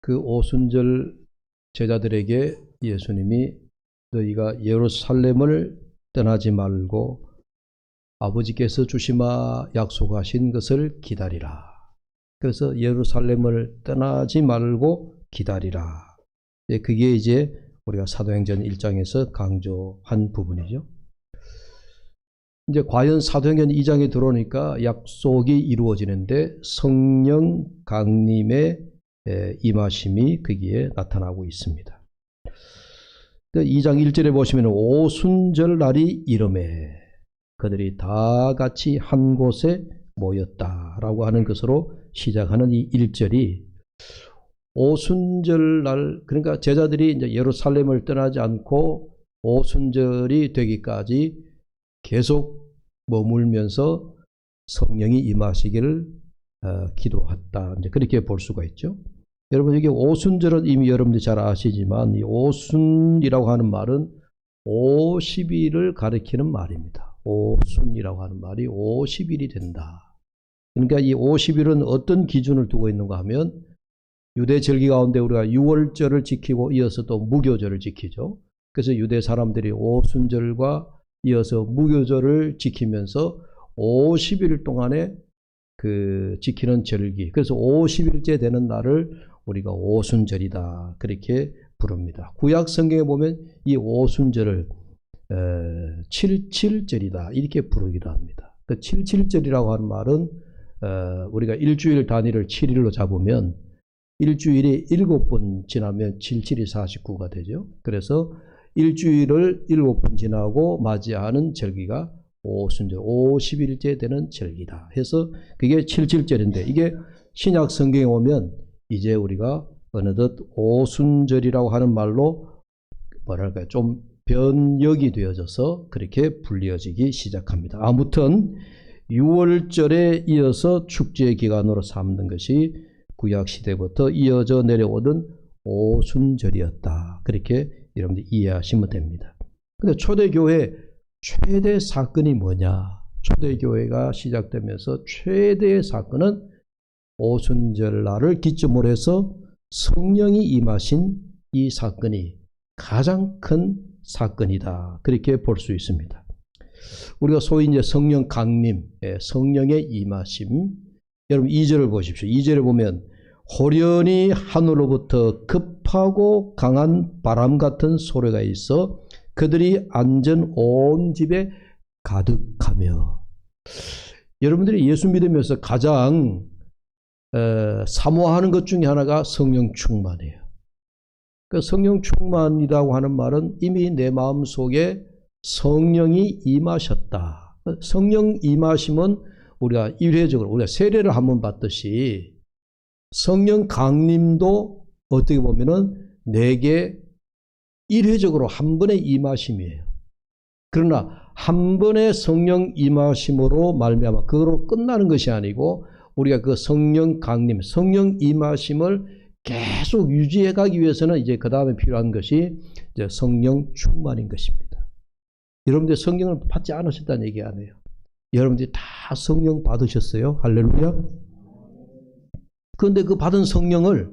그 오순절 제자들에게 예수님이 너희가 예루살렘을 떠나지 말고 아버지께서 주시마 약속하신 것을 기다리라. 그래서 예루살렘을 떠나지 말고 기다리라. 그게 이제 우리가 사도행전 1장에서 강조한 부분이죠. 이제 과연 사도행전 2장에 들어오니까 약속이 이루어지는데 성령 강림의 임하심이 거기에 나타나고 있습니다. 2장 1절에 보시면 오순절 날이 이르매 그들이 다 같이 한 곳에 모였다라고 하는 것으로 시작하는 이 1절이 오순절 날, 그러니까 제자들이 이제 예루살렘을 떠나지 않고 오순절이 되기까지 계속 머물면서 성령이 임하시기를 기도했다. 이제 그렇게 볼 수가 있죠. 여러분, 이게 오순절은 이미 여러분들이 잘 아시지만 이 오순이라고 하는 말은 50일을 가리키는 말입니다. 오순이라고 하는 말이 50일이 된다. 그러니까 이 50일은 어떤 기준을 두고 있는가 하면 유대 절기 가운데 우리가 유월절을 지키고 이어서 또 무교절을 지키죠. 그래서 유대 사람들이 오순절과 이어서 무교절을 지키면서 50일 동안에 그 지키는 절기, 그래서 50일째 되는 날을 우리가 오순절이다 그렇게 부릅니다. 구약 성경에 보면 이 오순절을 77절이다 이렇게 부르기도 합니다. 그 77절이라고 하는 말은 우리가 일주일 단위를 7일로 잡으면 일주일이 7번 지나면 77이 49가 되죠. 그래서 일주일을 7번 지나고 맞이하는 절기가 오순절, 50일째 되는 절기다 해서 그게 77절인데 이게 신약 성경에 오면 이제 우리가 어느덧 오순절이라고 하는 말로 뭐랄까요, 좀 변역이 되어져서 그렇게 불리어지기 시작합니다. 아무튼 6월절에 이어서 축제의 기간으로 삼는 것이 구약시대부터 이어져 내려오던 오순절이었다. 그렇게 여러분들 이해하시면 됩니다. 근데 초대교회 최대 사건이 뭐냐? 초대교회가 시작되면서 최대의 사건은 오순절날을 기점으로 해서 성령이 임하신 이 사건이 가장 큰 사건이다. 그렇게 볼 수 있습니다. 우리가 소위 이제 성령 강림, 성령의 임하심. 여러분 2절을 보십시오. 2절에 보면 호련히 하늘로부터 급하고 강한 바람 같은 소리가 있어 그들이 앉은 온 집에 가득하며. 여러분들이 예수 믿으면서 가장 사모하는 것 중에 하나가 성령 충만이에요. 그 성령 충만이라고 하는 말은 이미 내 마음속에 성령이 임하셨다. 성령 임하심은 우리가 일회적으로 우리가 세례를 한번 받듯이 성령 강림도 어떻게 보면은 내게 일회적으로 한 번의 임하심이에요. 그러나 한 번의 성령 임하심으로 말미암아 그거로 끝나는 것이 아니고 우리가 그 성령 강림, 성령 임하심을 계속 유지해 가기 위해서는 이제 그 다음에 필요한 것이 이제 성령 충만인 것입니다. 여러분들 성령을 받지 않으셨다는 얘기 아니에요. 여러분들이 다 성령 받으셨어요. 할렐루야. 그런데 그 받은 성령을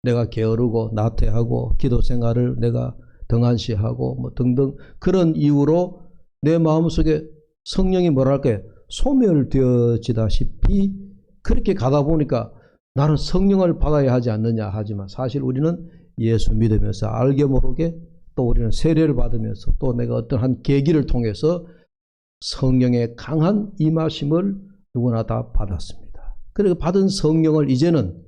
내가 게으르고 나태하고 기도 생활을 내가 등한시하고 뭐 등등 그런 이유로 내 마음속에 성령이 뭐랄까요? 소멸되어지다시피 그렇게 가다 보니까 나는 성령을 받아야 하지 않느냐 하지만 사실 우리는 예수 믿으면서 알게 모르게 또 우리는 세례를 받으면서 또 내가 어떤 한 계기를 통해서 성령의 강한 임하심을 누구나 다 받았습니다. 그리고 받은 성령을 이제는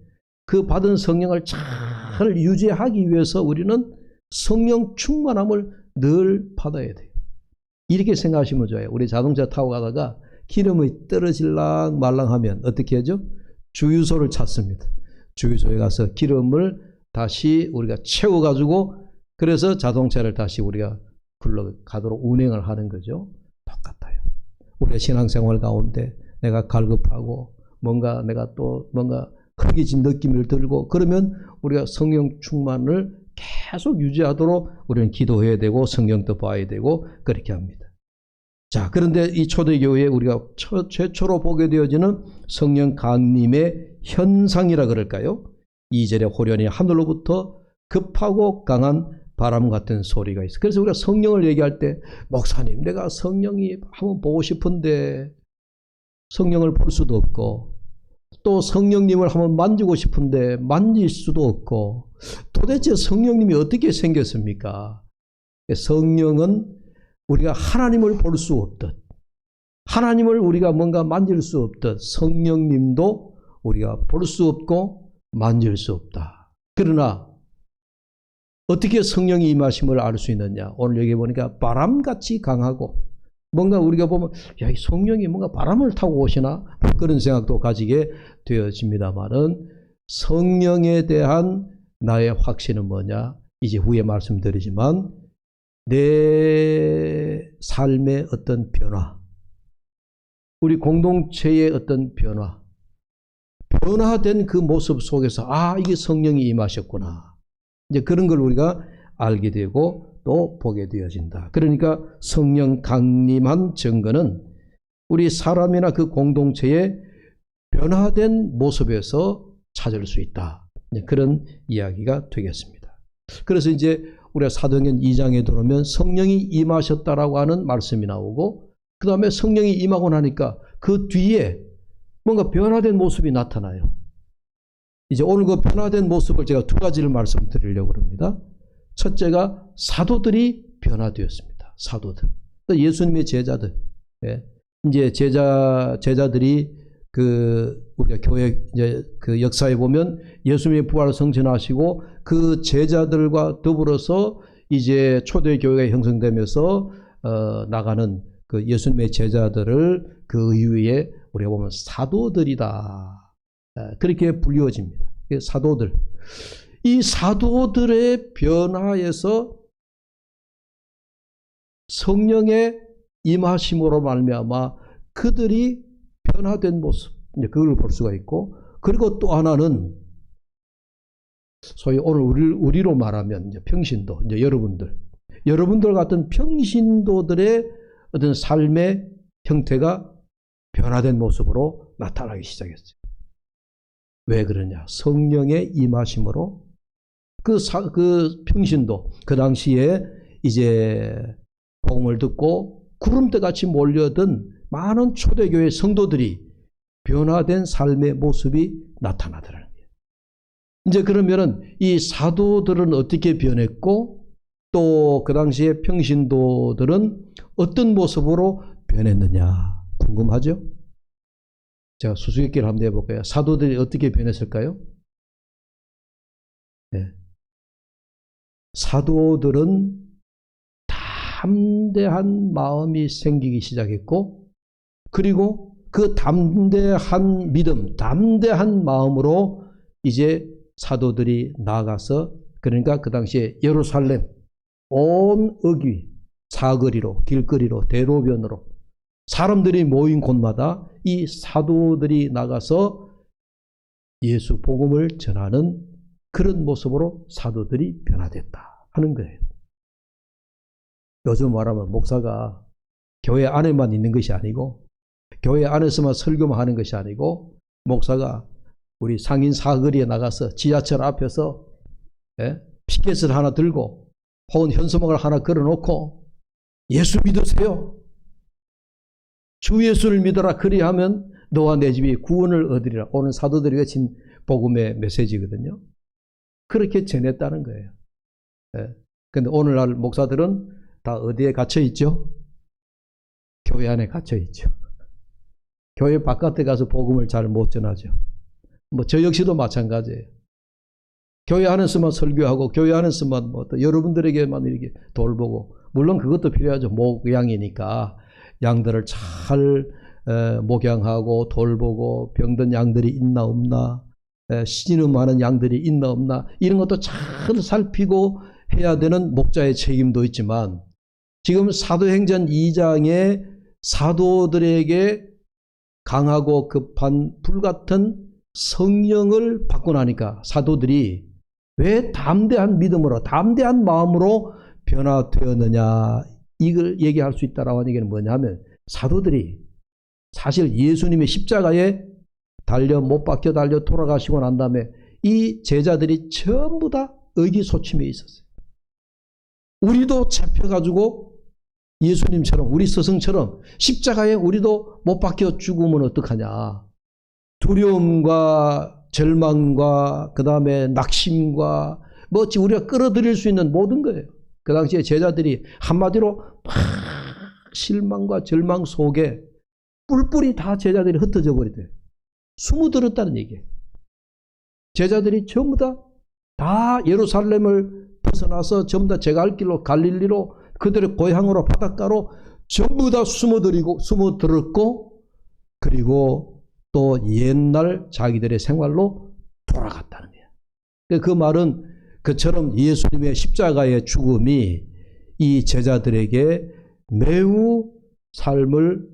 그 받은 성령을 잘 유지하기 위해서 우리는 성령 충만함을 늘 받아야 돼요. 이렇게 생각하시면 좋아요. 우리 자동차 타고 가다가 기름이 떨어질랑 말랑하면 어떻게 하죠? 주유소를 찾습니다. 주유소에 가서 기름을 다시 우리가 채워가지고 그래서 자동차를 다시 우리가 굴러가도록 운행을 하는 거죠. 똑같아요. 우리의 신앙생활 가운데 내가 갈급하고 뭔가 내가 또 뭔가 허기진 느낌을 들고 그러면 우리가 성령 충만을 계속 유지하도록 우리는 기도해야 되고 성경도 봐야 되고 그렇게 합니다. 자, 그런데 이 초대교회에 우리가 최초로 보게 되어지는 성령 강림의 현상이라 그럴까요? 2절에 호련히 하늘로부터 급하고 강한 바람 같은 소리가 있어. 그래서 우리가 성령을 얘기할 때 목사님 내가 성령이 한번 보고 싶은데 성령을 볼 수도 없고 또 성령님을 한번 만지고 싶은데 만질 수도 없고 도대체 성령님이 어떻게 생겼습니까? 성령은 우리가 하나님을 볼 수 없듯 하나님을 우리가 뭔가 만질 수 없듯 성령님도 우리가 볼 수 없고 만질 수 없다. 그러나 어떻게 성령이 임하심을 알 수 있느냐? 오늘 여기 보니까 바람같이 강하고 뭔가 우리가 보면 야, 이 성령이 뭔가 바람을 타고 오시나? 그런 생각도 가지게 되어집니다만은 성령에 대한 나의 확신은 뭐냐? 이제 후에 말씀드리지만 내 삶의 어떤 변화, 우리 공동체의 어떤 변화, 변화된 그 모습 속에서 아, 이게 성령이 임하셨구나. 이제 그런 걸 우리가 알게 되고 또 보게 되어진다. 그러니까 성령 강림한 증거는 우리 사람이나 그 공동체의 변화된 모습에서 찾을 수 있다. 그런 이야기가 되겠습니다. 그래서 이제 우리가 사도행전 2장에 들어오면 성령이 임하셨다라고 하는 말씀이 나오고 그 다음에 성령이 임하고 나니까 그 뒤에 뭔가 변화된 모습이 나타나요. 이제 오늘 그 변화된 모습을 제가 두 가지를 말씀드리려고 합니다. 첫째가 사도들이 변화되었습니다. 사도들. 예수님의 제자들. 예. 이제 제자들이 우리가 교회 이제 그 역사에 보면 예수님의 부활을 성천하시고 그 제자들과 더불어서 이제 초대교회가 형성되면서 나가는 그 예수님의 제자들을 그 이후에 우리가 보면 사도들이다. 그렇게 불리워집니다. 사도들. 이 사도들의 변화에서 성령의 임하심으로 말미암아 그들이 변화된 모습, 그걸 볼 수가 있고, 그리고 또 하나는 소위 오늘 우리로 말하면 이제 평신도, 이제 여러분들 같은 평신도들의 어떤 삶의 형태가 변화된 모습으로 나타나기 시작했어요. 왜 그러냐? 성령의 임하심으로 그 평신도, 그 당시에 이제 복음을 듣고 구름대같이 몰려든 많은 초대교회 성도들이 변화된 삶의 모습이 나타나더라는 거예요. 이제 그러면은 이 사도들은 어떻게 변했고 또 그 당시에 평신도들은 어떤 모습으로 변했느냐 궁금하죠? 제가 수수께끼를 한번 해볼까요? 사도들이 어떻게 변했을까요? 네. 사도들은 담대한 마음이 생기기 시작했고 그리고 그 담대한 믿음, 담대한 마음으로 이제 사도들이 나아가서 그러니까 그 당시에 예루살렘 온 어귀, 사거리로, 길거리로, 대로변으로 사람들이 모인 곳마다 이 사도들이 나가서 예수 복음을 전하는 그런 모습으로 사도들이 변화됐다 하는 거예요. 요즘 말하면 목사가 교회 안에만 있는 것이 아니고 교회 안에서만 설교만 하는 것이 아니고 목사가 우리 상인 사거리에 나가서 지하철 앞에서 피켓을 하나 들고 혹은 현수막을 하나 걸어놓고 예수 믿으세요. 주 예수를 믿어라. 그리하면 너와 내 집이 구원을 얻으리라. 오늘 사도들이 외친 복음의 메시지거든요. 그렇게 전했다는 거예요. 그런데 오늘날 목사들은 다 어디에 갇혀 있죠? 교회 안에 갇혀 있죠. 교회 바깥에 가서 복음을 잘 못 전하죠. 저 역시도 마찬가지예요. 교회 안에서만 설교하고 교회 안에서만 또 여러분들에게만 이렇게 돌보고 물론 그것도 필요하죠. 목양이니까 양들을 잘 목양하고 돌보고 병든 양들이 있나 없나 신음하는 양들이 있나 없나 이런 것도 잘 살피고 해야 되는 목자의 책임도 있지만 지금 사도행전 2장에 사도들에게 강하고 급한 불같은 성령을 받고 나니까 사도들이 왜 담대한 믿음으로 담대한 마음으로 변화되었느냐 이걸 얘기할 수 있다라고 하는 얘기는 뭐냐면 사도들이 사실 예수님의 십자가에 못 박혀 달려 돌아가시고 난 다음에 이 제자들이 전부 다 의기소침해 있었어요. 우리도 잡혀가지고 예수님처럼, 우리 스승처럼 십자가에 우리도 못 박혀 죽으면 어떡하냐. 두려움과 절망과 그 다음에 낙심과 우리가 끌어들일 수 있는 모든 거예요. 그 당시에 제자들이 한마디로 막 실망과 절망 속에 뿔뿔이 다 제자들이 흩어져 버리대요. 숨어들었다는 얘기예요. 제자들이 전부 다 예루살렘을 벗어나서 전부 다 제가 알 길로 갈릴리로 그들의 고향으로 바닷가로 전부 다 숨어들었고 그리고 또 옛날 자기들의 생활로 돌아갔다는 거예요. 그 말은 그처럼 예수님의 십자가의 죽음이 이 제자들에게 매우 삶을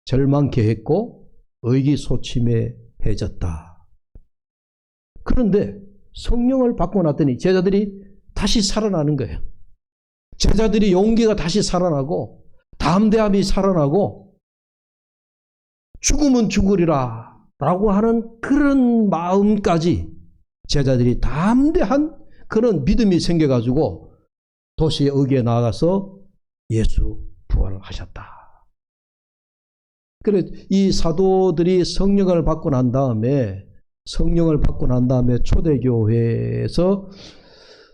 절망케 했고 의기소침해졌다. 그런데 성령을 받고 났더니 제자들이 다시 살아나는 거예요. 제자들이 용기가 다시 살아나고 담대함이 살아나고 죽으면 죽으리라 라고 하는 그런 마음까지 제자들이 담대한 그런 믿음이 생겨가지고 도시의 의기에 나가서 예수 부활을 하셨다. 그래 이 사도들이 성령을 받고 난 다음에 초대교회에서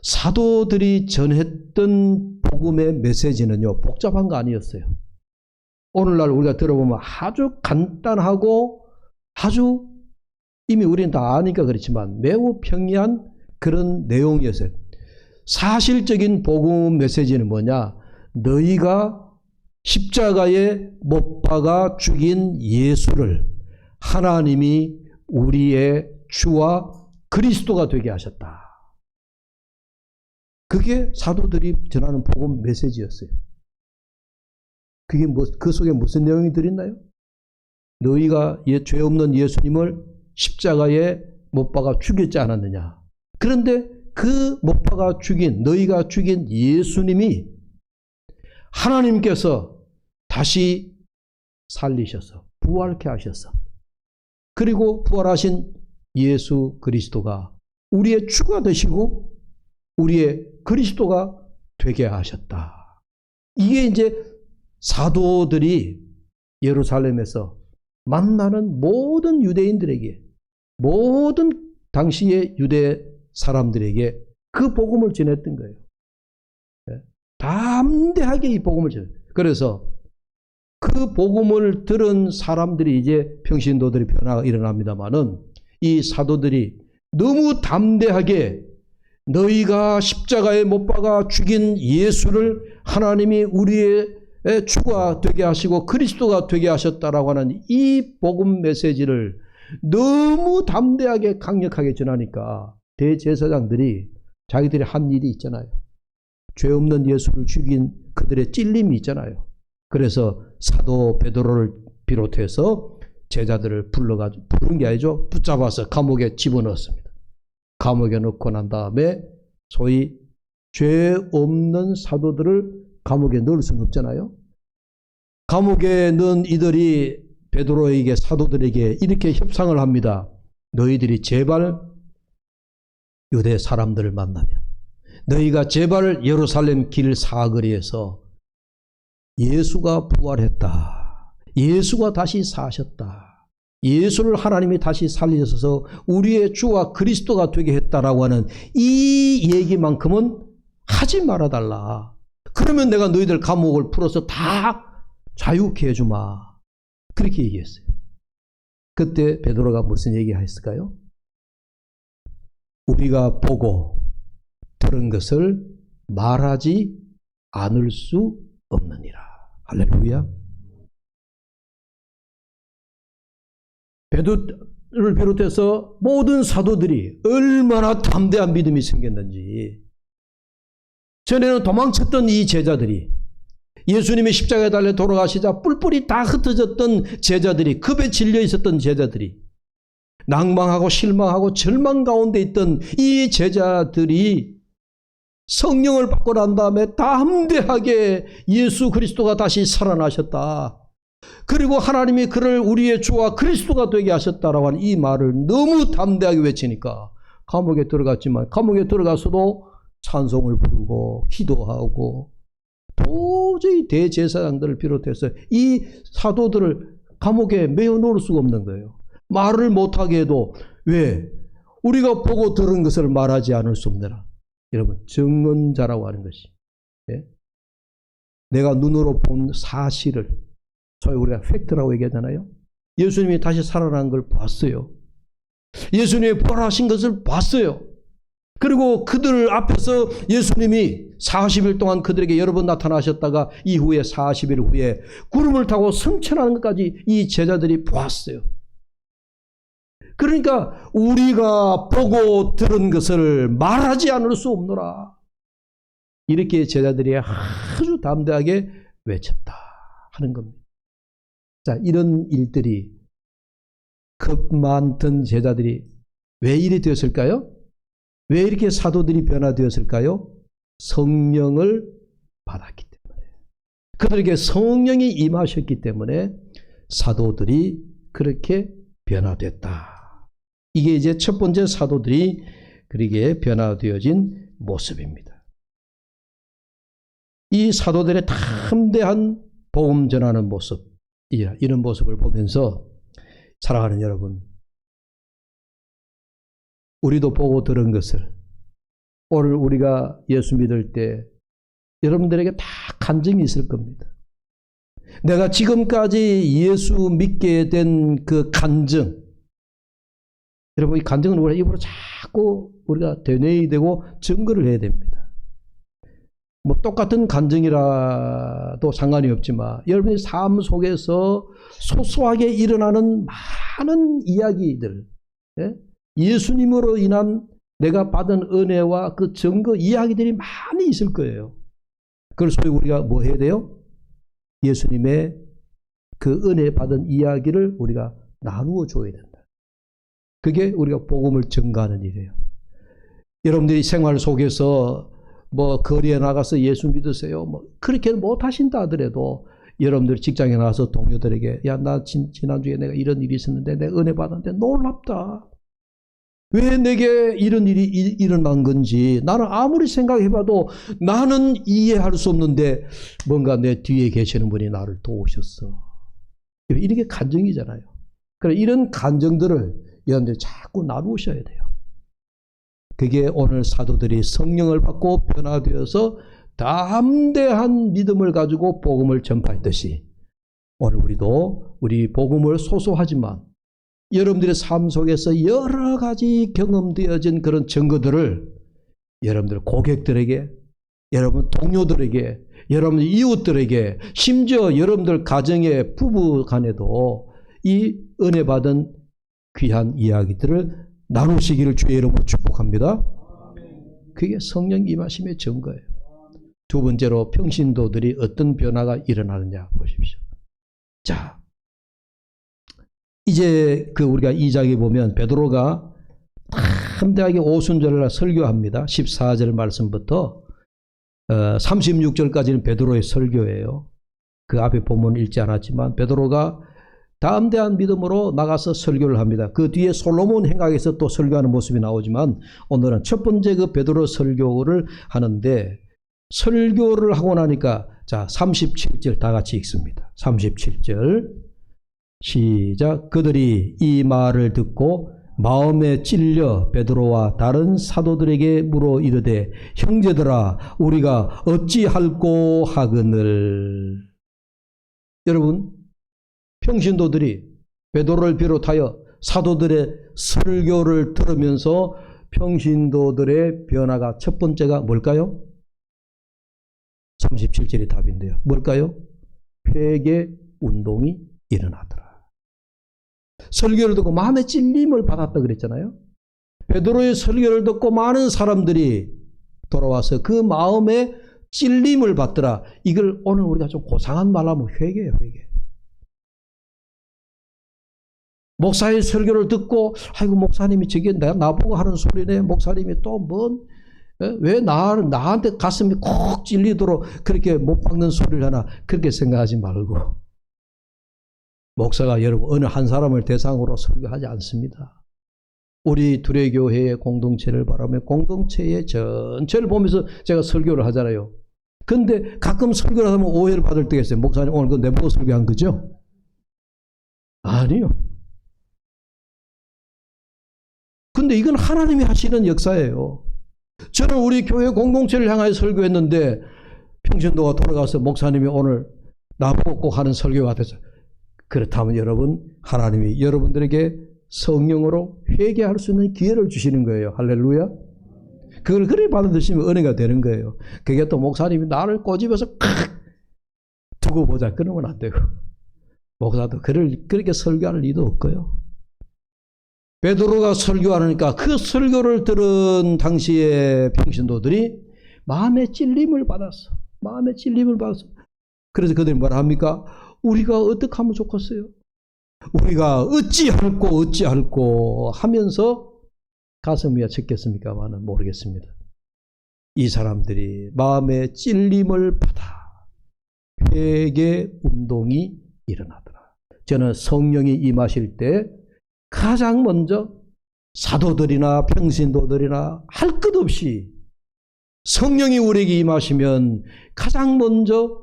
사도들이 전했던 복음의 메시지는요, 복잡한 거 아니었어요. 오늘날 우리가 들어보면 아주 간단하고 아주 이미 우리는 다 아니까 그렇지만 매우 평이한 그런 내용이었어요. 사실적인 복음 메시지는 뭐냐? 너희가 십자가에 못 박아 죽인 예수를 하나님이 우리의 주와 그리스도가 되게 하셨다. 그게 사도들이 전하는 복음 메시지였어요. 그게 그 속에 무슨 내용이 들어있나요? 너희가 죄 없는 예수님을 십자가에 못 박아 죽였지 않았느냐. 그런데 그 못 박아 죽인, 너희가 죽인 예수님이 하나님께서 다시 살리셔서 부활케 하셔서 그리고 부활하신 예수 그리스도가 우리의 주가 되시고 우리의 그리스도가 되게 하셨다. 이게 이제 사도들이 예루살렘에서 만나는 모든 유대인들에게, 모든 당시의 유대 사람들에게 그 복음을 전했던 거예요. 담대하게 이 복음을 전했어요. 그래서 그 복음을 들은 사람들이 이제 평신도들이 변화가 일어납니다마는 이 사도들이 너무 담대하게 너희가 십자가에 못 박아 죽인 예수를 하나님이 우리의 주가 되게 하시고 그리스도가 되게 하셨다라고 하는 이 복음 메시지를 너무 담대하게 강력하게 전하니까 대제사장들이 자기들이 한 일이 있잖아요. 죄 없는 예수를 죽인 그들의 찔림이 있잖아요. 그래서 사도 베드로를 비롯해서 제자들을 불러가지고, 부른 게 아니죠. 붙잡아서 감옥에 집어넣었습니다. 감옥에 넣고 난 다음에 소위 죄 없는 사도들을 감옥에 넣을 수는 없잖아요. 감옥에 넣은 이들이 베드로에게, 사도들에게 이렇게 협상을 합니다. 너희들이 제발 유대 사람들을 만나면, 너희가 제발 예루살렘 길 사거리에서 예수가 부활했다, 예수가 다시 사셨다, 예수를 하나님이 다시 살리셔서 우리의 주와 그리스도가 되게 했다라고 하는 이 얘기만큼은 하지 말아달라. 그러면 내가 너희들 감옥을 풀어서 다 자유케 해주마. 그렇게 얘기했어요. 그때 베드로가 무슨 얘기했을까요? 우리가 보고 들은 것을 말하지 않을 수 없느니라. 할렐루야. 베드로를 비롯해서 모든 사도들이 얼마나 담대한 믿음이 생겼는지, 전에는 도망쳤던 이 제자들이, 예수님이 십자가에 달려 돌아가시자 뿔뿔이 다 흩어졌던 제자들이, 급에 질려 있었던 제자들이, 낭망하고 실망하고 절망 가운데 있던 이 제자들이 성령을 받고 난 다음에 담대하게 예수 그리스도가 다시 살아나셨다, 그리고 하나님이 그를 우리의 주와 그리스도가 되게 하셨다라고 하는 이 말을 너무 담대하게 외치니까 감옥에 들어갔지만 감옥에 들어가서도 찬송을 부르고 기도하고 도저히 대제사장들을 비롯해서 이 사도들을 감옥에 매어 놓을 수가 없는 거예요. 말을 못하게 해도 왜? 우리가 보고 들은 것을 말하지 않을 수 없느라. 여러분, 증언자라고 하는 것이, 예? 내가 눈으로 본 사실을, 소위 우리가 팩트라고 얘기하잖아요. 예수님이 다시 살아난 걸 봤어요. 예수님이 부활하신 것을 봤어요. 그리고 그들 앞에서 예수님이 40일 동안 그들에게 여러 번 나타나셨다가 이후에 40일 후에 구름을 타고 승천하는 것까지 이 제자들이 보았어요. 그러니까 우리가 보고 들은 것을 말하지 않을 수 없노라. 이렇게 제자들이 아주 담대하게 외쳤다 하는 겁니다. 자, 이런 일들이 급 많던 제자들이 왜 이리 되었을까요? 왜 이렇게 사도들이 변화되었을까요? 성령을 받았기 때문에. 그들에게 성령이 임하셨기 때문에 사도들이 그렇게 변화됐다. 이게 이제 첫 번째 사도들이 그렇게 변화되어진 모습입니다. 이 사도들의 담대한 복음 전하는 모습, 이런 모습을 보면서 사랑하는 여러분, 우리도 보고 들은 것을 오늘 우리가 예수 믿을 때 여러분들에게 다 간증이 있을 겁니다. 내가 지금까지 예수 믿게 된 그 간증, 여러분 이 간증은 우리가 입으로 자꾸 우리가 되뇌이 되고 증거를 해야 됩니다. 뭐 똑같은 간증이라도 상관이 없지만 여러분의 삶 속에서 소소하게 일어나는 많은 이야기들, 예? 예수님으로 인한 내가 받은 은혜와 그 증거 이야기들이 많이 있을 거예요. 그래서 우리가 뭐 해야 돼요? 예수님의 그 은혜 받은 이야기를 우리가 나누어 줘야 된다. 그게 우리가 복음을 증가하는 일이에요. 여러분들이 생활 속에서 뭐 거리에 나가서 예수 믿으세요, 뭐 그렇게 못 하신다 하더라도 여러분들 직장에 나가서 동료들에게 야, 나 지난주에 내가 이런 일이 있었는데 내가 은혜 받았는데 놀랍다. 왜 내게 이런 일이 일어난 건지 나는 아무리 생각해봐도 나는 이해할 수 없는데 뭔가 내 뒤에 계시는 분이 나를 도우셨어. 이렇게 간증이잖아요. 그래, 이런 간증들을 여러분들이 자꾸 나누셔야 돼요. 그게 오늘 사도들이 성령을 받고 변화되어서 담대한 믿음을 가지고 복음을 전파했듯이 오늘 우리도 우리 복음을 소소하지만 여러분들의 삶 속에서 여러 가지 경험되어진 그런 증거들을 여러분들 고객들에게, 여러분 동료들에게, 여러분 이웃들에게, 심지어 여러분들 가정의 부부 간에도 이 은혜 받은 귀한 이야기들을 나누시기를 주의 이름으로 축복합니다. 그게 성령 임하심의 증거예요. 두 번째로 평신도들이 어떤 변화가 일어나느냐 보십시오. 자, 이제 그 우리가 2장에 보면 베드로가 담대하게 오순절날 설교합니다. 14절 말씀부터 36절까지는 베드로의 설교예요. 그 앞에 본문 읽지 않았지만 베드로가 담대한 믿음으로 나가서 설교를 합니다. 그 뒤에 솔로몬 행각에서 또 설교하는 모습이 나오지만 오늘은 첫 번째 그 베드로 설교를 하는데 설교를 하고 나니까 자 37절 다 같이 읽습니다. 37절 시작. 그들이 이 말을 듣고 마음에 찔려 베드로와 다른 사도들에게 물어 이르되 형제들아 우리가 어찌할꼬 하거늘. 여러분 평신도들이 베드로를 비롯하여 사도들의 설교를 들으면서 평신도들의 변화가 첫 번째가 뭘까요? 37절이 답인데요. 뭘까요? 회개 운동이 일어나더라. 설교를 듣고 마음의 찔림을 받았다 그랬잖아요. 베드로의 설교를 듣고 많은 사람들이 돌아와서 그 마음에 찔림을 받더라. 이걸 오늘 우리가 좀 고상한 말로 하면 회개예요. 회개. 목사의 설교를 듣고 아이고 목사님이 저게 나보고 하는 소리네. 목사님이 또 뭔 왜 나한테 가슴이 콕 찔리도록 그렇게 못 박는 소리를 하나 그렇게 생각하지 말고 목사가 여러분 어느 한 사람을 대상으로 설교하지 않습니다. 우리 둘의 교회의 공동체를 바라며 공동체의 전체를 보면서 제가 설교를 하잖아요. 근데 가끔 설교를 하면 오해를 받을 때가 있어요. 목사님 오늘 그거 내보고 설교한 거죠? 아니요. 근데 이건 하나님이 하시는 역사예요. 저는 우리 교회 공동체를 향하여 설교했는데 평신도가 돌아가서 목사님이 오늘 나보고 꼭 하는 설교가 됐어요. 그렇다면 여러분, 하나님이 여러분들에게 성령으로 회개할 수 있는 기회를 주시는 거예요. 할렐루야. 그걸 그래 받아들이시면 은혜가 되는 거예요. 그게 또 목사님이 나를 꼬집어서 두고 보자 그러면 안 되고, 목사도 그렇게 설교할 리도 없고요. 베드로가 설교하니까 그 설교를 들은 당시의 평신도들이 마음의 찔림을 받았어. 마음의 찔림을 받았어. 그래서 그들이 뭐라 합니까? 우리가 어떻게 하면 좋겠어요? 우리가 어찌할꼬 하면서 가슴이야 쳤겠습니까만은 모르겠습니다. 이 사람들이 마음의 찔림을 받아 회개 운동이 일어나더라. 저는 성령이 임하실 때 가장 먼저 사도들이나 평신도들이나 할 것 없이 성령이 우리에게 임하시면 가장 먼저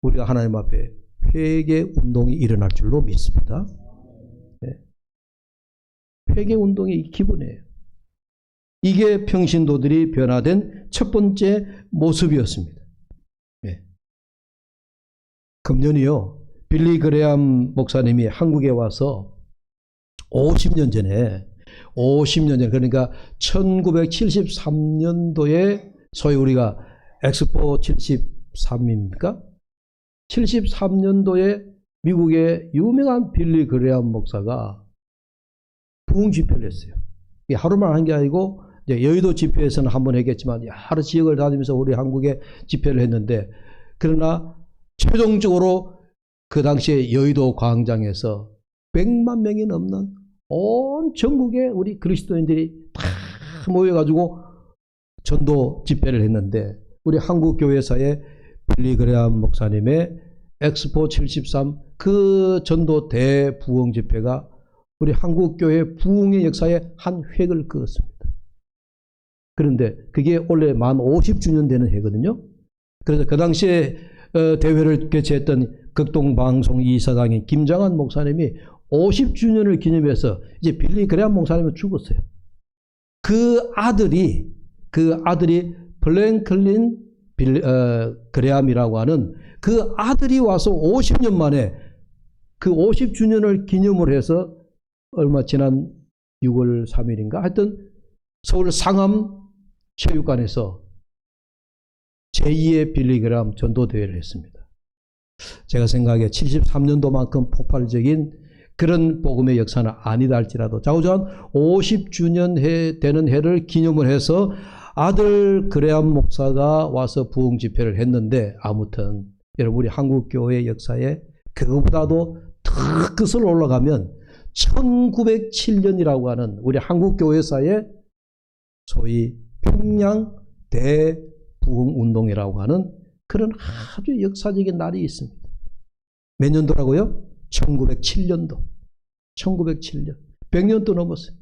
우리가 하나님 앞에 회개 운동이 일어날 줄로 믿습니다. 네. 회개 운동이 기본이에요. 이게 평신도들이 변화된 첫 번째 모습이었습니다. 네. 금년이요, 빌리 그레암 목사님이 한국에 와서 50년 전에 그러니까 1973년도에 소위 우리가 엑스포 73입니까? 73년도에 미국의 유명한 빌리 그레암 목사가 부흥 집회를 했어요. 하루만 한 게 아니고 이제 여의도 집회에서는 한 번 했겠지만 여러 지역을 다니면서 우리 한국에 집회를 했는데, 그러나 최종적으로 그 당시에 여의도 광장에서 100만 명이 넘는 온 전국의 우리 그리스도인들이 다 모여가지고 전도 집회를 했는데, 우리 한국교회사의 빌리 그레암 목사님의 엑스포 73 그 전도 대부흥 집회가 우리 한국교회 부흥의 역사에 한 획을 그었습니다. 그런데 그게 원래 만 50주년 되는 해거든요. 그래서 그 당시에 대회를 개최했던 극동방송 이사장인 김장한 목사님이 50주년을 기념해서 이제 빌리 그레암 목사님은 죽었어요. 그 아들이 플랭클린 그레암이라고 하는 그 아들이 와서 50년 만에 그 50주년을 기념을 해서 얼마 지난 6월 3일인가 하여튼 서울 상암 체육관에서 제2의 빌리 그레암 전도대회를 했습니다. 제가 생각에 73년도만큼 폭발적인 그런 복음의 역사는 아니다 할지라도 좌우지간 50주년 되는 해를 기념을 해서 아들 그레암 목사가 와서 부흥 집회를 했는데, 아무튼 여러분 우리 한국교회 역사에 그거보다도 더 끝을 올라가면 1907년이라고 하는 우리 한국교회사의 소위 평양 대부흥운동이라고 하는 그런 아주 역사적인 날이 있습니다. 몇 년도라고요? 1907년도. 1907년. 100년도 넘었어요.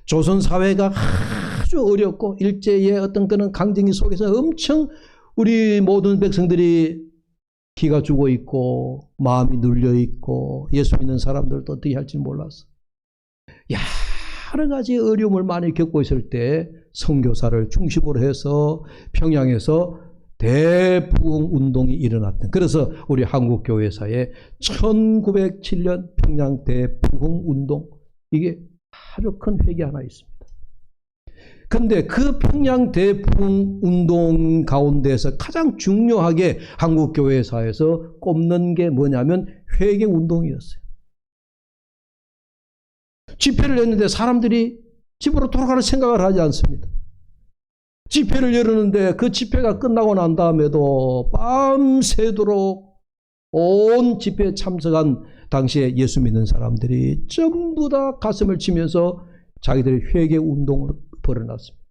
조선사회가 아주 어렵고 일제의 어떤 그런 강쟁이 속에서 엄청 우리 모든 백성들이 기가 죽어 있고 마음이 눌려 있고 예수 믿는 사람들도 어떻게 할지 몰랐어. 여러 가지 어려움을 많이 겪고 있을 때 선교사를 중심으로 해서 평양에서 대부흥 운동이 일어났던, 그래서 우리 한국교회사의 1907년 평양 대부흥 운동, 이게 아주 큰 획이 하나 있습니다. 그런데 그 평양 대부흥 운동 가운데서 가장 중요하게 한국교회사에서 꼽는 게 뭐냐면 회개 운동이었어요. 집회를 했는데 사람들이 집으로 돌아가는 생각을 하지 않습니다. 집회를 열었는데 그 집회가 끝나고 난 다음에도 밤새도록 온 집회에 참석한 당시에 예수 믿는 사람들이 전부 다 가슴을 치면서 자기들의 회개 운동을 벌여놨습니다.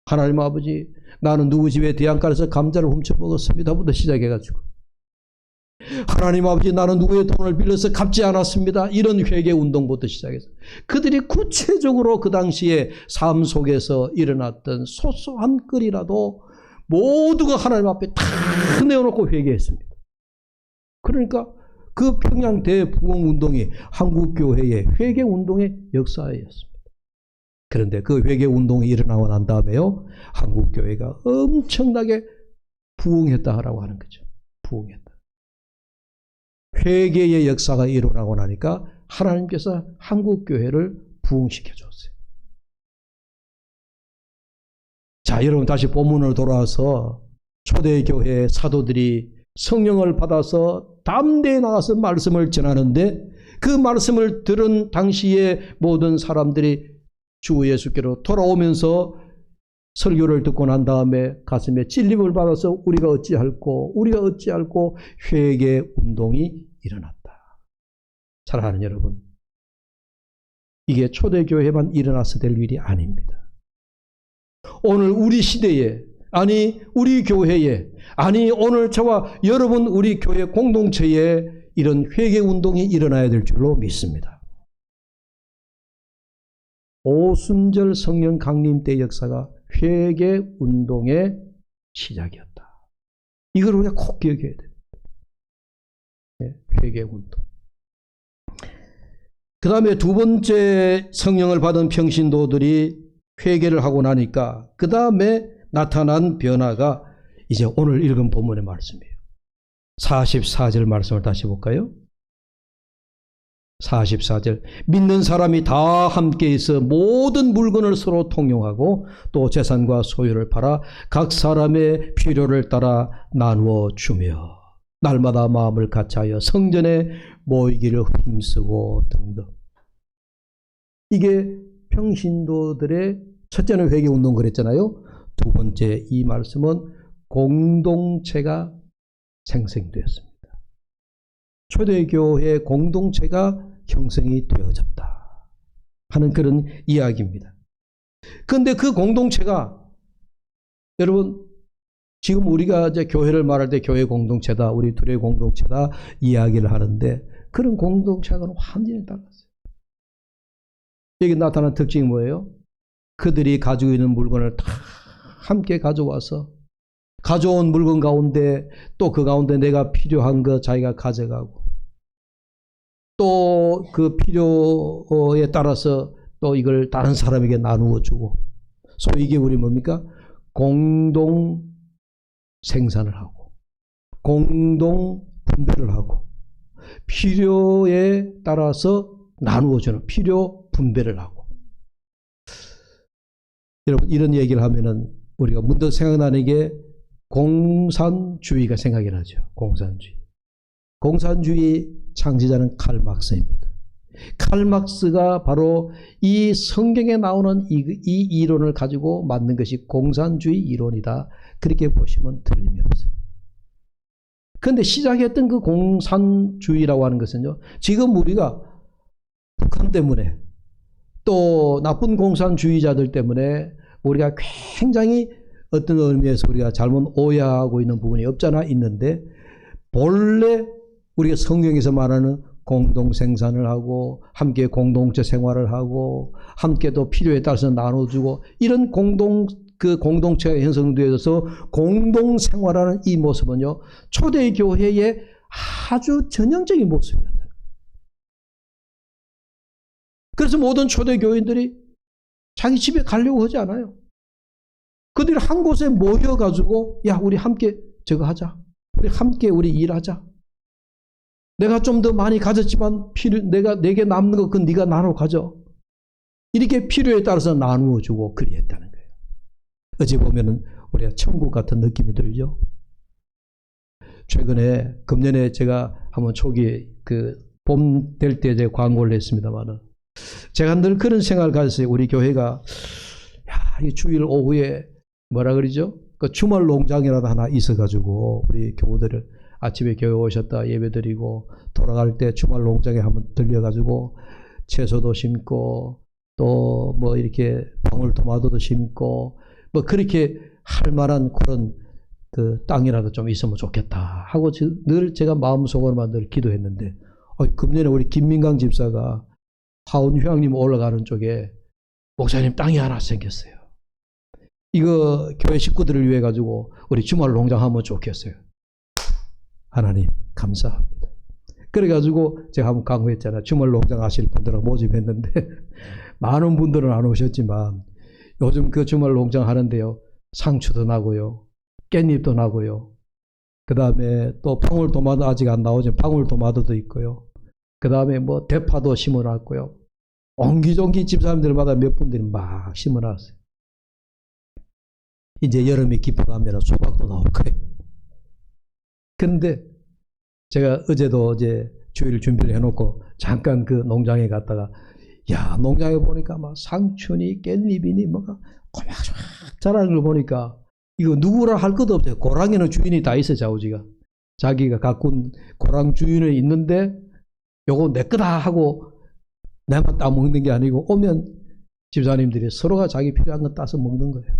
하나님 아버지, 나는 누구 집에 대양간에서 감자를 훔쳐 먹었습니다부터 시작해가지고 하나님 아버지, 나는 누구의 돈을 빌려서 갚지 않았습니다. 이런 회개 운동부터 시작해서 그들이 구체적으로 그 당시에 삶 속에서 일어났던 소소한 글이라도 모두가 하나님 앞에 다 내어놓고 회개했습니다. 그러니까 그 평양 대부흥운동이 한국교회의 회개운동의 역사였습니다. 그런데 그 회개운동이 일어나고 난 다음에요, 한국교회가 엄청나게 부흥했다라고 하는 거죠. 부흥했다. 회개의 역사가 일어나고 나니까 하나님께서 한국교회를 부흥시켜 줬어요. 자, 여러분 다시 본문으로 돌아와서 초대교회 사도들이 성령을 받아서 담대히 나가서 말씀을 전하는데, 그 말씀을 들은 당시의 모든 사람들이 주 예수께로 돌아오면서 설교를 듣고 난 다음에 가슴에 찔림을 받아서 우리가 어찌할꼬 회개 운동이 일어났다. 사랑하는 여러분, 이게 초대교회만 일어나서 될 일이 아닙니다. 오늘 우리 시대에, 아니 우리 교회에, 아니 오늘 저와 여러분 우리 교회 공동체에 이런 회개 운동이 일어나야 될 줄로 믿습니다. 오순절 성령 강림 때 역사가 회개 운동의 시작이었다. 이걸 우리가 꼭 기억해야 돼요. 회개 운동. 그 다음에 두 번째 성령을 받은 평신도들이 회개를 하고 나니까 그 다음에 나타난 변화가 이제 오늘 읽은 본문의 말씀이에요. 44절 말씀을 다시 볼까요? 44절, 믿는 사람이 다 함께 있어 모든 물건을 서로 통용하고 또 재산과 소유를 팔아 각 사람의 필요를 따라 나누어 주며 날마다 마음을 같이하여 성전에 모이기를 힘쓰고 등등. 이게 평신도들의 첫째는 회개운동 그랬잖아요. 두 번째 이 말씀은 공동체가 생성되었습니다. 초대교회 공동체가 형성이 되어졌다 하는 그런 이야기입니다. 그런데 그 공동체가, 여러분 지금 우리가 이제 교회를 말할 때 교회 공동체다, 우리 둘의 공동체다 이야기를 하는데 그런 공동체하고는 완전히 달랐어요. 여기 나타난 특징이 뭐예요? 그들이 가지고 있는 물건을 다 함께 가져와서 가져온 물건 가운데 또 그 가운데 내가 필요한 거 자기가 가져가고 또 그 필요에 따라서 또 이걸 다른 사람에게 나누어 주고, 소위 이게 우리 뭡니까? 공동 생산을 하고 공동 분배를 하고 필요에 따라서 나누어 주는 필요 분배를 하고. 여러분 이런 얘기를 하면은 우리가 문득 생각나는 게 공산주의가 생각이 나죠. 공산주의 창시자는 칼 막스입니다. 칼 막스가 바로 이 성경에 나오는 이 이론을 가지고 만든 것이 공산주의 이론이다. 그렇게 보시면 틀림이 없어요. 그런데 시작했던 그 공산주의라고 하는 것은요, 지금 우리가 북한 때문에 또 나쁜 공산주의자들 때문에 우리가 굉장히 어떤 의미에서 우리가 잘못 오해하고 있는 부분이 없잖아 있는데, 본래 우리가 성경에서 말하는 공동생산을 하고 함께 공동체 생활을 하고 함께 또 필요에 따라서 나눠주고 이런 공동체가 형성되어서 공동생활하는 이 모습은요, 초대교회의 아주 전형적인 모습이었다. 그래서 모든 초대교인들이 자기 집에 가려고 하지 않아요. 그들이 한 곳에 모여가지고 야 우리 함께 저거 하자. 우리 함께 우리 일하자. 내가 좀 더 많이 가졌지만 내게 남는 거 그건 네가 나눠 가져. 이렇게 필요에 따라서 나누어 주고 그리했다는 거예요. 어찌 보면은 우리가 천국 같은 느낌이 들죠. 최근에 금년에 제가 한번 초기에 봄 될 때 제가 광고를 했습니다만은 제가 늘 그런 생각을 가졌어요. 우리 교회가 이 주일 오후에 뭐라 그러죠? 그 주말 농장이라도 하나 있어가지고 우리 교우들을 아침에 교회 오셨다 예배드리고 돌아갈 때 주말 농장에 한번 들려가지고 채소도 심고 또 뭐 이렇게 방울토마토도 심고 뭐 그렇게 할 만한 그런 그 땅이라도 좀 있으면 좋겠다 하고 늘 제가 마음속으로만 늘 기도했는데 금년에 우리 김민강 집사가 하원 휴양림 올라가는 쪽에 목사님 땅이 하나 생겼어요. 이거 교회 식구들을 위해 가지고 우리 주말 농장 하면 좋겠어요. 하나님 감사합니다. 그래가지고 제가 한번 강구했잖아요. 주말 농장 하실 분들을 모집했는데 많은 분들은 안 오셨지만 요즘 그 주말 농장 하는데요. 상추도 나고요. 깻잎도 나고요. 그 다음에 또 방울토마토 아직 안 나오지만 방울토마토도 있고요. 그 다음에 뭐 대파도 심어놨고요. 옹기종기 집사람들마다 몇 분들이 막 심어놨어요. 이제 여름이 깊어가면 수박도 나올 거예요. 근데 제가 어제도 이제 주일 준비를 해놓고 잠깐 그 농장에 갔다가 야 농장에 보니까 막 상추니 깻잎이니 뭐가 고막고막 자라는 걸 보니까 이거 누구라 할 것도 없어요. 고랑에는 주인이 다 있어요. 자우지가 자기가 가꾼 고랑 주인이 있는데 요거 내 거다 하고 내만 따먹는 게 아니고 오면 집사님들이 서로가 자기 필요한 거 따서 먹는 거예요.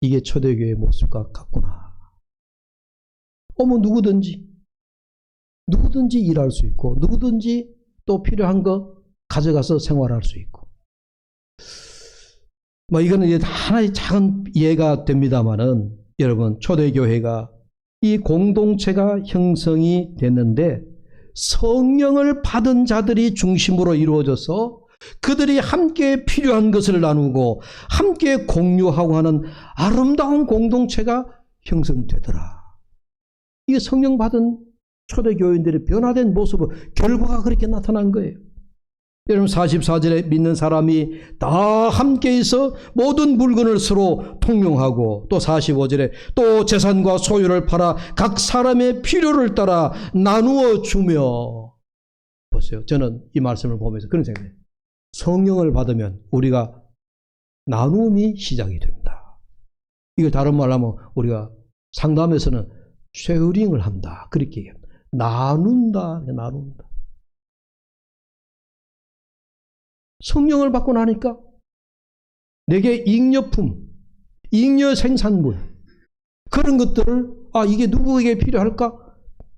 이게 초대교회의 모습과 같구나. 오면 누구든지 일할 수 있고 누구든지 또 필요한 거 가져가서 생활할 수 있고 뭐 이거는 이제 하나의 작은 이해가 됩니다만은 여러분 초대교회가 이 공동체가 형성이 됐는데 성령을 받은 자들이 중심으로 이루어져서 그들이 함께 필요한 것을 나누고 함께 공유하고 하는 아름다운 공동체가 형성되더라. 이게 성령 받은 초대교인들의 변화된 모습은 결과가 그렇게 나타난 거예요. 여러분 44절에 믿는 사람이 다 함께 있어 모든 물건을 서로 통용하고 또 45절에 또 재산과 소유를 팔아 각 사람의 필요를 따라 나누어 주며 보세요. 저는 이 말씀을 보면서 그런 생각이에요. 성령을 받으면 우리가 나눔이 시작이 된다. 이걸 다른 말로 하면 우리가 상담에서는 쉐어링을 한다. 그렇게 얘기합니다. 나눈다. 성령을 받고 나니까 내게 잉여품, 잉여 생산물 그런 것들을 이게 누구에게 필요할까?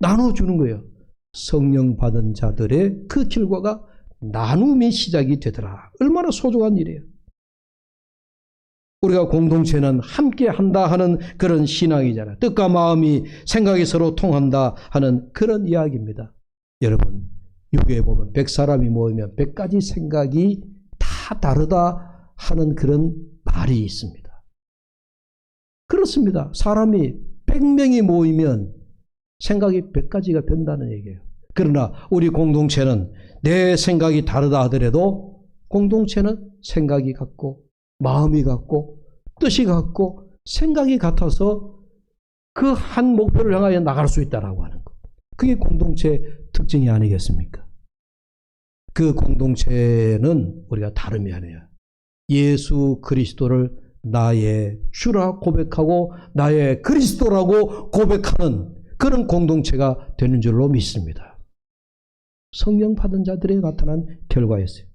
나눠주는 거예요. 성령 받은 자들의 그 결과가 나눔이 시작이 되더라. 얼마나 소중한 일이에요. 우리가 공동체는 함께 한다 하는 그런 신앙이잖아요. 뜻과 마음이 생각이 서로 통한다 하는 그런 이야기입니다. 여러분 유교에 보면 100사람이 모이면 100가지 생각이 다 다르다 하는 그런 말이 있습니다. 그렇습니다. 사람이 100명이 모이면 생각이 100가지가 된다는 얘기예요. 그러나 우리 공동체는 내 생각이 다르다 하더라도 공동체는 생각이 같고 마음이 같고 뜻이 같고 생각이 같아서 그 한 목표를 향하여 나갈 수 있다라고 하는 것. 그게 공동체의 특징이 아니겠습니까? 그 공동체는 우리가 다름이 아니에요. 예수 그리스도를 나의 주라 고백하고 나의 그리스도라고 고백하는 그런 공동체가 되는 줄로 믿습니다. 성령 받은 자들에 나타난 결과였어요.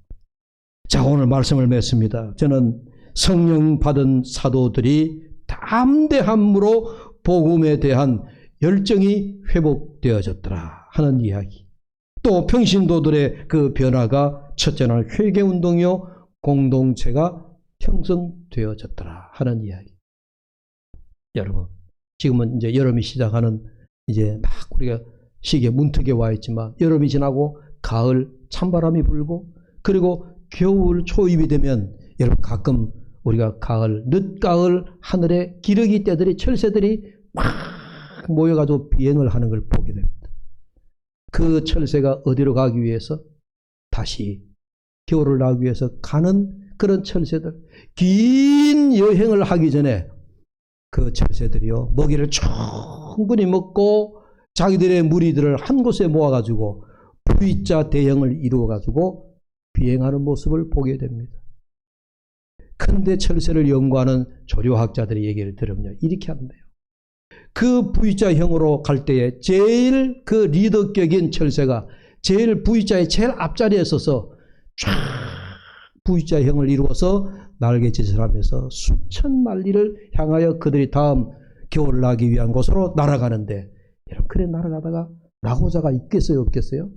자, 오늘 말씀을 맺습니다. 저는 성령 받은 사도들이 담대함으로 복음에 대한 열정이 회복되어졌더라 하는 이야기. 또 평신도들의 그 변화가 첫째는 회개운동이요 공동체가 형성되어졌더라 하는 이야기. 여러분, 지금은 이제 여름이 시작하는 이제 막 우리가 시기에 문턱에 와 있지만 여름이 지나고 가을 찬바람이 불고 그리고 겨울 초입이 되면 여러분 가끔 우리가 가을, 늦가을 하늘에 기러기 떼들이 철새들이 막 모여가지고 비행을 하는 걸 보게 됩니다. 그 철새가 어디로 가기 위해서 다시 겨울을 나기 위해서 가는 그런 철새들 긴 여행을 하기 전에 그 철새들이요 먹이를 충분히 먹고 자기들의 무리들을 한 곳에 모아가지고 V자 대형을 이루어가지고 비행하는 모습을 보게 됩니다. 근데 철새를 연구하는 조류학자들의 얘기를 들으면 이렇게 한대요. 그 V자형으로 갈 때에 제일 그 리더격인 철새가 제일 V자의 제일 앞자리에 서서 쫙 V자형을 이루어서 날개짓을 하면서 수천 마리를 향하여 그들이 다음 겨울을 나기 위한 곳으로 날아가는데, 여러분, 그래 날아가다가 낙오자가 있겠어요, 없겠어요?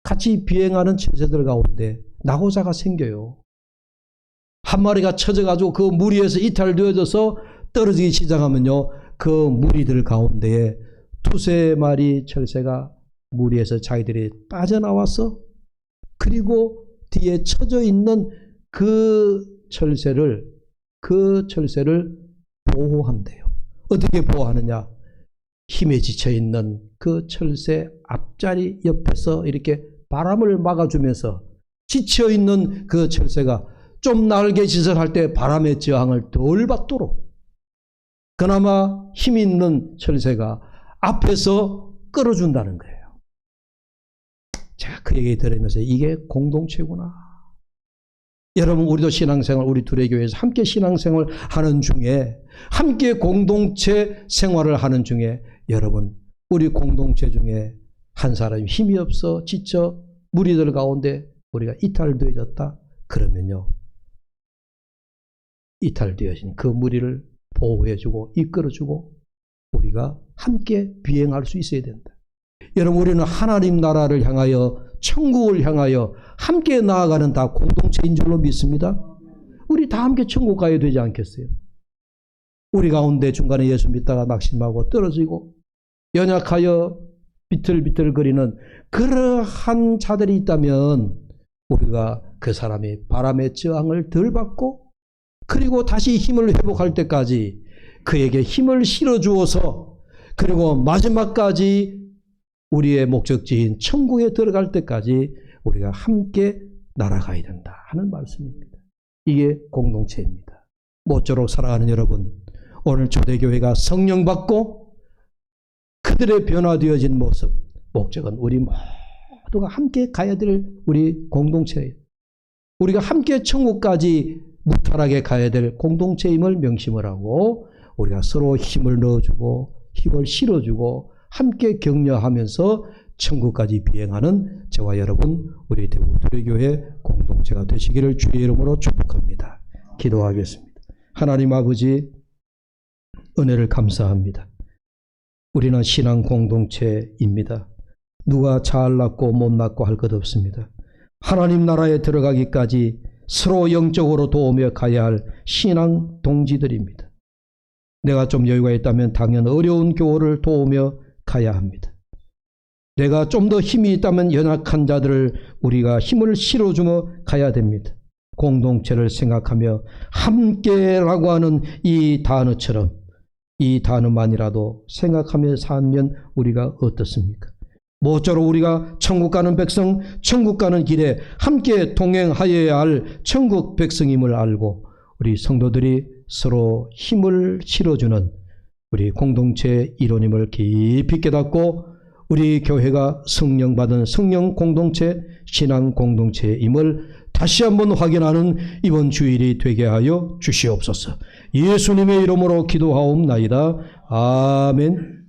같이 비행하는 천사들 가운데 낙오자가 생겨요. 한 마리가 쳐져가지고 그 무리에서 이탈되어져서 떨어지기 시작하면요, 그 무리들 가운데에 두세 마리 철새가 무리에서 자기들이 빠져나와서, 그리고 뒤에 쳐져 있는 그 철새를 보호한대요. 어떻게 보호하느냐? 힘에 지쳐있는 그 철새 앞자리 옆에서 이렇게 바람을 막아주면서, 지쳐있는 그 철새가 좀 날개짓을 할 때 바람의 저항을 덜 받도록 그나마 힘 있는 철새가 앞에서 끌어준다는 거예요. 제가 그 얘기 들으면서 이게 공동체구나. 여러분, 우리도 신앙생활, 우리 둘의 교회에서 함께 신앙생활 하는 중에, 함께 공동체 생활을 하는 중에, 여러분, 우리 공동체 중에 한 사람이 힘이 없어 지쳐 무리들 가운데 우리가 이탈되어졌다 그러면요, 이탈되어진 그 무리를 보호해주고 이끌어주고 우리가 함께 비행할 수 있어야 된다. 여러분, 우리는 하나님 나라를 향하여, 천국을 향하여 함께 나아가는 다 공동체인 줄로 믿습니다. 우리 다 함께 천국 가야 되지 않겠어요? 우리 가운데 중간에 예수 믿다가 낙심하고 떨어지고 연약하여 비틀비틀거리는 그러한 자들이 있다면, 우리가 그 사람이 바람의 저항을 덜 받고, 그리고 다시 힘을 회복할 때까지 그에게 힘을 실어주어서, 그리고 마지막까지 우리의 목적지인 천국에 들어갈 때까지 우리가 함께 날아가야 된다 하는 말씀입니다. 이게 공동체입니다. 모쪼록 사랑하는 여러분, 오늘 초대교회가 성령 받고 그들의 변화되어진 모습, 목적은 우리 모두가 함께 가야 될 우리 공동체예요. 우리가 함께 천국까지 무탈하게 가야 될 공동체임을 명심을 하고, 우리가 서로 힘을 넣어주고 힘을 실어주고 함께 격려하면서 천국까지 비행하는 저와 여러분, 우리 대구 두레교회 공동체가 되시기를 주의 이름으로 축복합니다. 기도하겠습니다. 하나님 아버지, 은혜를 감사합니다. 우리는 신앙 공동체입니다. 누가 잘났고 못났고 할 것 없습니다. 하나님 나라에 들어가기까지 서로 영적으로 도우며 가야 할 신앙 동지들입니다. 내가 좀 여유가 있다면 당연 어려운 교우를 도우며 가야 합니다. 내가 좀 더 힘이 있다면 연약한 자들을 우리가 힘을 실어주며 가야 됩니다. 공동체를 생각하며 함께라고 하는 이 단어처럼, 이 단어만이라도 생각하며 살면 우리가 어떻습니까? 모쪼록 우리가 천국 가는 백성, 천국 가는 길에 함께 동행하여야 할 천국 백성임을 알고, 우리 성도들이 서로 힘을 실어주는 우리 공동체 일원임을 깊이 깨닫고, 우리 교회가 성령 받은 성령 공동체, 신앙 공동체임을 다시 한번 확인하는 이번 주일이 되게 하여 주시옵소서. 예수님의 이름으로 기도하옵나이다. 아멘.